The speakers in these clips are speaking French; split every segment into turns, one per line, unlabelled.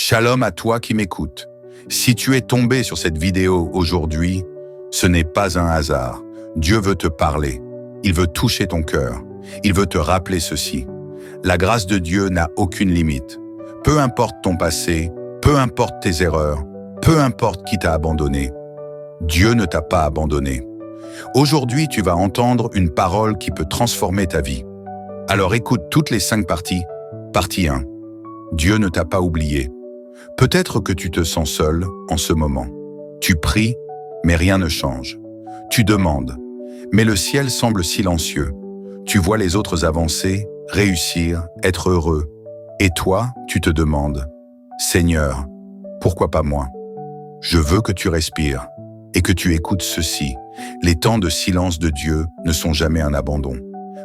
Shalom à toi qui m'écoutes. Si tu es tombé sur cette vidéo aujourd'hui, ce n'est pas un hasard. Dieu veut te parler. Il veut toucher ton cœur. Il veut te rappeler ceci. La grâce de Dieu n'a aucune limite. Peu importe ton passé, peu importe tes erreurs, peu importe qui t'a abandonné, Dieu ne t'a pas abandonné. Aujourd'hui, tu vas entendre une parole qui peut transformer ta vie. Alors écoute toutes les 5 parties. Partie 1. Dieu ne t'a pas oublié. Peut-être que tu te sens seul en ce moment. Tu pries, mais rien ne change. Tu demandes, mais le ciel semble silencieux. Tu vois les autres avancer, réussir, être heureux. Et toi, tu te demandes, Seigneur, pourquoi pas moi? Je veux que tu respires et que tu écoutes ceci. Les temps de silence de Dieu ne sont jamais un abandon.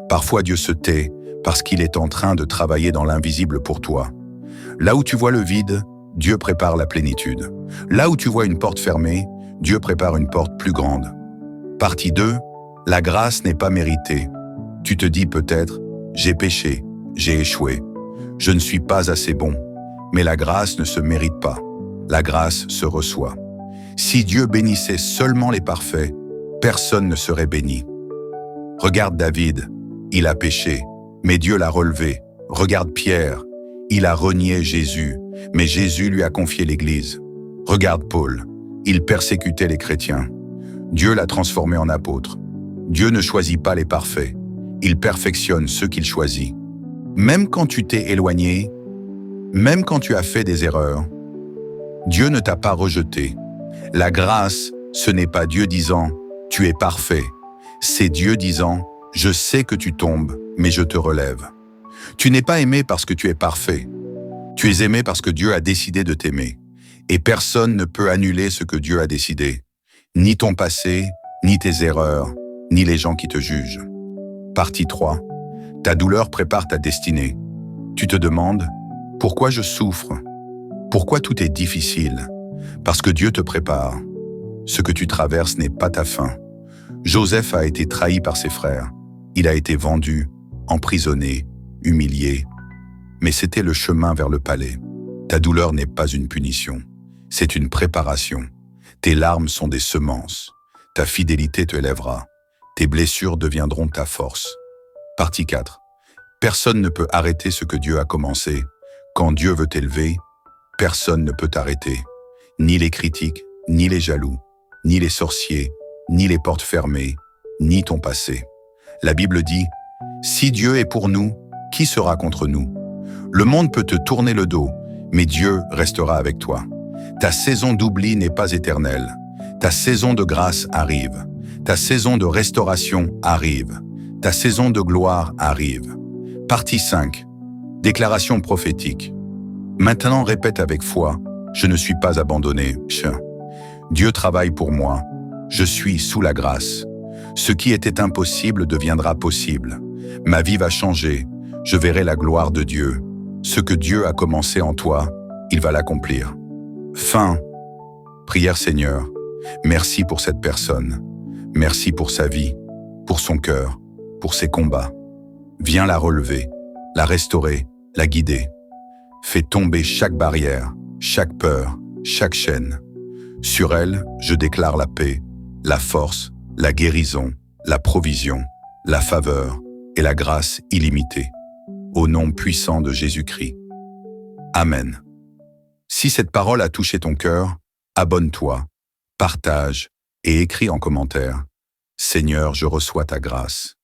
Parfois Dieu se tait parce qu'il est en train de travailler dans l'invisible pour toi. Là où tu vois le vide, Dieu prépare la plénitude. Là où tu vois une porte fermée, Dieu prépare une porte plus grande. Partie 2. La grâce n'est pas méritée. Tu te dis peut-être, j'ai péché, j'ai échoué. Je ne suis pas assez bon. Mais la grâce ne se mérite pas. La grâce se reçoit. Si Dieu bénissait seulement les parfaits, personne ne serait béni. Regarde David, il a péché, mais Dieu l'a relevé. Regarde Pierre, il a renié Jésus, mais Jésus lui a confié l'Église. Regarde Paul, il persécutait les chrétiens. Dieu l'a transformé en apôtre. Dieu ne choisit pas les parfaits, il perfectionne ceux qu'il choisit. Même quand tu t'es éloigné, même quand tu as fait des erreurs, Dieu ne t'a pas rejeté. La grâce, ce n'est pas Dieu disant « tu es parfait », c'est Dieu disant « je sais que tu tombes, mais je te relève ». Tu n'es pas aimé parce que tu es parfait. Tu es aimé parce que Dieu a décidé de t'aimer. Et personne ne peut annuler ce que Dieu a décidé. Ni ton passé, ni tes erreurs, ni les gens qui te jugent. Partie 3. Ta douleur prépare ta destinée. Tu te demandes « pourquoi je souffre ? Pourquoi tout est difficile ?» Parce que Dieu te prépare. Ce que tu traverses n'est pas ta fin. Joseph a été trahi par ses frères. Il a été vendu, emprisonné, humilié. Mais c'était le chemin vers le palais. Ta douleur n'est pas une punition. C'est une préparation. Tes larmes sont des semences. Ta fidélité te élèvera. Tes blessures deviendront ta force. Partie 4. Personne ne peut arrêter ce que Dieu a commencé. Quand Dieu veut t'élever, personne ne peut t'arrêter. Ni les critiques, ni les jaloux, ni les sorciers, ni les portes fermées, ni ton passé. La Bible dit, « Si Dieu est pour nous, qui sera contre nous ?» Le monde peut te tourner le dos, mais Dieu restera avec toi. Ta saison d'oubli n'est pas éternelle. Ta saison de grâce arrive. Ta saison de restauration arrive. Ta saison de gloire arrive. Partie 5. Déclaration prophétique. Maintenant répète avec foi, je ne suis pas abandonné. Dieu travaille pour moi. Je suis sous la grâce. Ce qui était impossible deviendra possible. Ma vie va changer. Je verrai la gloire de Dieu. Ce que Dieu a commencé en toi, il va l'accomplir. Fin. Prière Seigneur, merci pour cette personne. Merci pour sa vie, pour son cœur, pour ses combats. Viens la relever, la restaurer, la guider. Fais tomber chaque barrière, chaque peur, chaque chaîne. Sur elle, je déclare la paix, la force, la guérison, la provision, la faveur et la grâce illimitée. Au nom puissant de Jésus-Christ. Amen. Si cette parole a touché ton cœur, abonne-toi, partage et écris en commentaire. Seigneur, je reçois ta grâce.